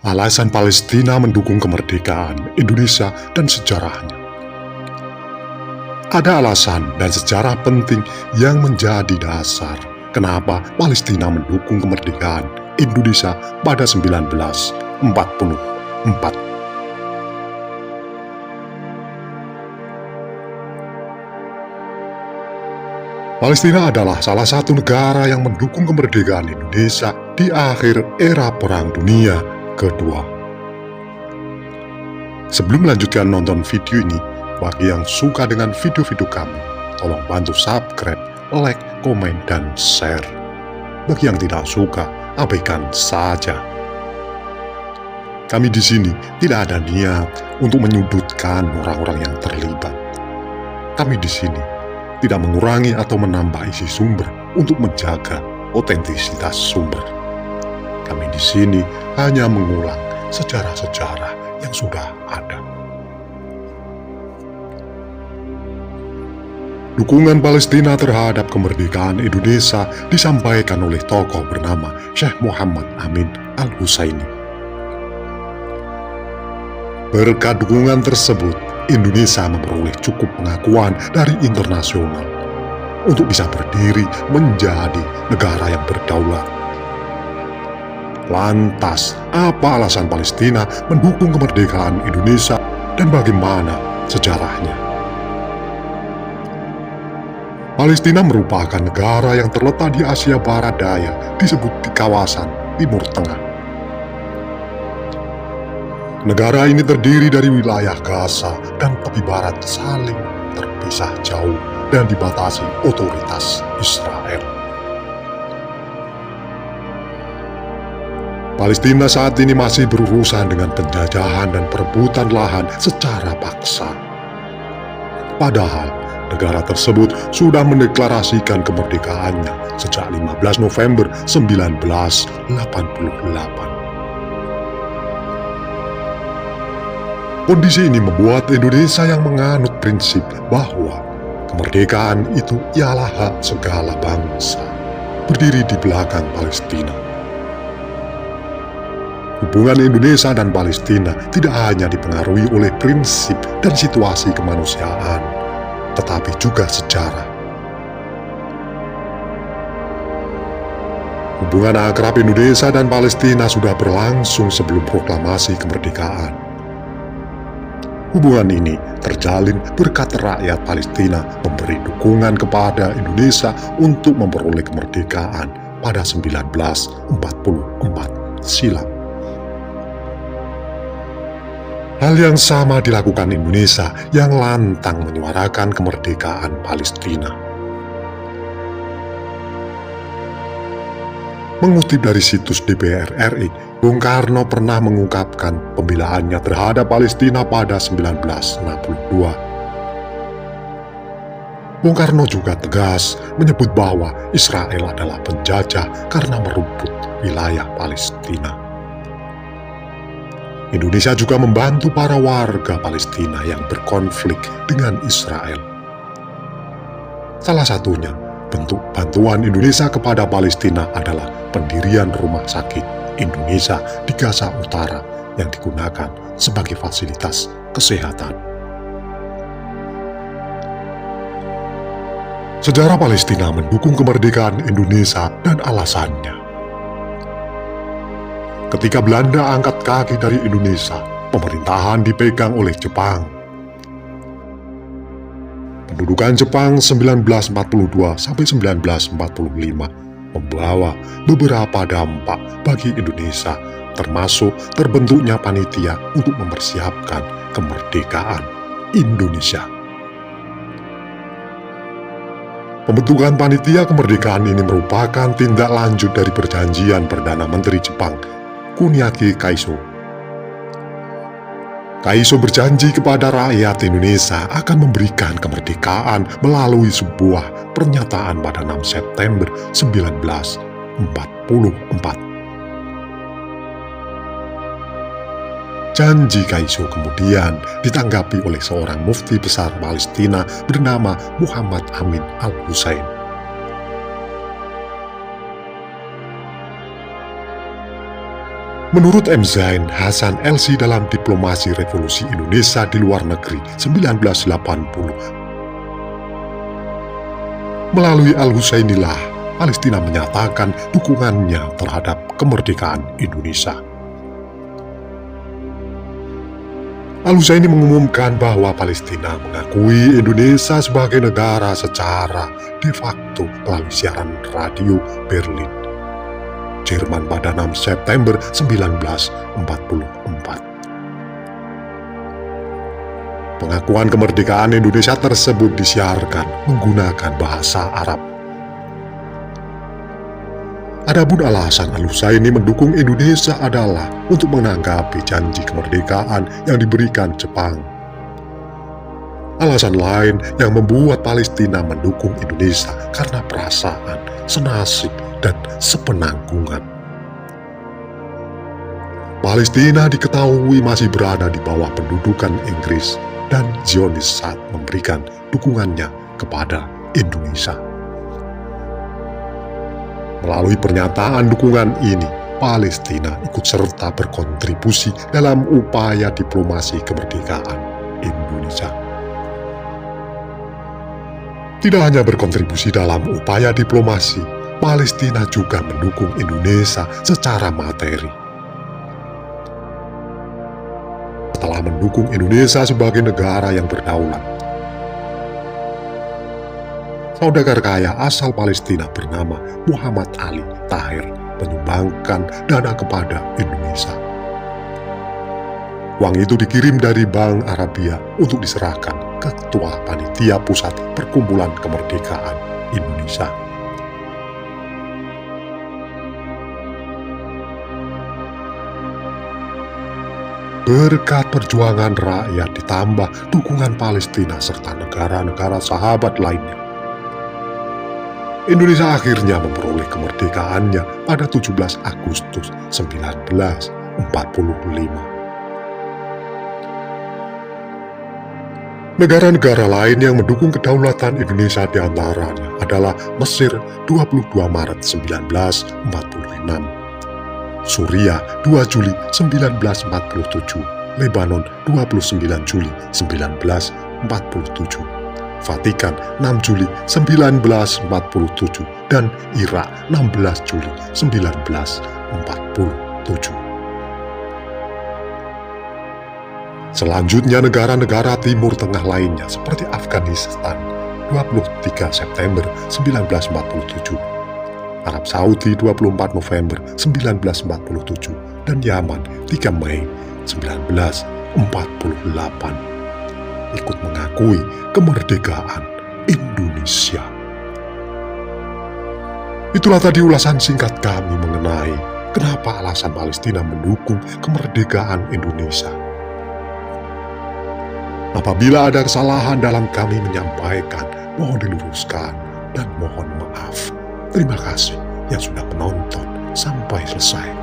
Alasan Palestina mendukung kemerdekaan Indonesia dan sejarahnya. Ada alasan dan sejarah penting yang menjadi dasar kenapa Palestina mendukung kemerdekaan Indonesia pada 1944. Palestina adalah salah satu negara yang mendukung kemerdekaan Indonesia di akhir era Perang Dunia Kedua. Sebelum melanjutkan nonton video ini, bagi yang suka dengan video-video kami, tolong bantu subscribe, like, komen, dan share. Bagi yang tidak suka, abaikan saja. Kami di sini tidak ada niat untuk menyudutkan orang-orang yang terlibat. Kami di sini tidak mengurangi atau menambah isi sumber untuk menjaga otentisitas sumber. Kami di sini hanya mengulang sejarah-sejarah yang sudah ada. Dukungan Palestina terhadap kemerdekaan Indonesia disampaikan oleh tokoh bernama Syekh Muhammad Amin Al-Husaini. Berkat dukungan tersebut, Indonesia memperoleh cukup pengakuan dari internasional untuk bisa berdiri menjadi negara yang berdaulat. Lantas, apa alasan Palestina mendukung kemerdekaan Indonesia dan bagaimana sejarahnya? Palestina merupakan negara yang terletak di Asia Barat Daya, disebut di kawasan Timur Tengah. Negara ini terdiri dari wilayah Gaza dan tepi barat saling terpisah jauh dan dibatasi otoritas Israel. Palestina saat ini masih berurusan dengan penjajahan dan perebutan lahan secara paksa. Padahal, negara tersebut sudah mendeklarasikan kemerdekaannya sejak 15 November 1948. Kondisi ini membuat Indonesia yang menganut prinsip bahwa kemerdekaan itu ialah hak segala bangsa, berdiri di belakang Palestina. Hubungan Indonesia dan Palestina tidak hanya dipengaruhi oleh prinsip dan situasi kemanusiaan, tetapi juga sejarah. Hubungan akrab Indonesia dan Palestina sudah berlangsung sebelum proklamasi kemerdekaan. Hubungan ini terjalin berkat rakyat Palestina memberi dukungan kepada Indonesia untuk memperoleh kemerdekaan pada 1944 silam. Hal yang sama dilakukan Indonesia yang lantang menyuarakan kemerdekaan Palestina. Mengutip dari situs DPR RI, Bung Karno pernah mengungkapkan pembelaannya terhadap Palestina pada 1962. Bung Karno juga tegas menyebut bahwa Israel adalah penjajah karena merebut wilayah Palestina. Indonesia juga membantu para warga Palestina yang berkonflik dengan Israel. Salah satunya, bentuk bantuan Indonesia kepada Palestina adalah pendirian rumah sakit Indonesia di Gaza Utara yang digunakan sebagai fasilitas kesehatan. Sejarah Palestina mendukung kemerdekaan Indonesia dan alasannya. Ketika Belanda angkat kaki dari Indonesia, pemerintahan dipegang oleh Jepang. Pendudukan Jepang 1942 sampai 1945 membawa beberapa dampak bagi Indonesia, termasuk terbentuknya panitia untuk mempersiapkan kemerdekaan Indonesia. Pembentukan panitia kemerdekaan ini merupakan tindak lanjut dari perjanjian Perdana Menteri Jepang, Kuniaki Kaiso. Kaiso berjanji kepada rakyat Indonesia akan memberikan kemerdekaan melalui sebuah pernyataan pada 6 September 1944. Janji Kaiso kemudian ditanggapi oleh seorang mufti besar Palestina bernama Muhammad Amin Al-Husain. Menurut M. Zain Hasan LC dalam Diplomasi Revolusi Indonesia di Luar Negeri 1980, melalui Al-Husainilah, Palestina menyatakan dukungannya terhadap kemerdekaan Indonesia. Al-Husaini mengumumkan bahwa Palestina mengakui Indonesia sebagai negara secara de facto melalui siaran radio Berlin, Jerman pada 6 September 1944. Pengakuan kemerdekaan Indonesia tersebut disiarkan menggunakan bahasa Arab. Adapun alasan Al-Husaini mendukung Indonesia adalah untuk menanggapi janji kemerdekaan yang diberikan Jepang. Alasan lain yang membuat Palestina mendukung Indonesia karena perasaan, senasib, dan sepenanggungan. Palestina diketahui masih berada di bawah pendudukan Inggris dan Zionis saat memberikan dukungannya kepada Indonesia. Melalui pernyataan dukungan ini, Palestina ikut serta berkontribusi dalam upaya diplomasi kemerdekaan Indonesia. Tidak hanya berkontribusi dalam upaya diplomasi, Palestina juga mendukung Indonesia secara materi. Setelah mendukung Indonesia sebagai negara yang berdaulat, saudagar kaya asal Palestina bernama Muhammad Ali Tahir menyumbangkan dana kepada Indonesia. Uang itu dikirim dari Bank Arabia untuk diserahkan ke Ketua Panitia Pusat Perkumpulan Kemerdekaan Indonesia. Berkat perjuangan rakyat ditambah dukungan Palestina serta negara-negara sahabat lainnya, Indonesia akhirnya memperoleh kemerdekaannya pada 17 Agustus 1945. Negara-negara lain yang mendukung kedaulatan Indonesia diantaranya adalah Mesir 22 Maret 1946, Suriah 2 Juli 1947, Lebanon 29 Juli 1947, Vatikan 6 Juli 1947, dan Irak 16 Juli 1947. Selanjutnya negara-negara Timur Tengah lainnya seperti Afghanistan 23 September 1947, Arab Saudi 24 November 1947, dan Yaman 3 Mei 1948 ikut mengakui kemerdekaan Indonesia. Itulah tadi ulasan singkat kami mengenai kenapa alasan Palestina mendukung kemerdekaan Indonesia. Apabila ada kesalahan dalam kami menyampaikan, mohon diluruskan dan mohon maaf. Terima kasih yang sudah menonton sampai selesai.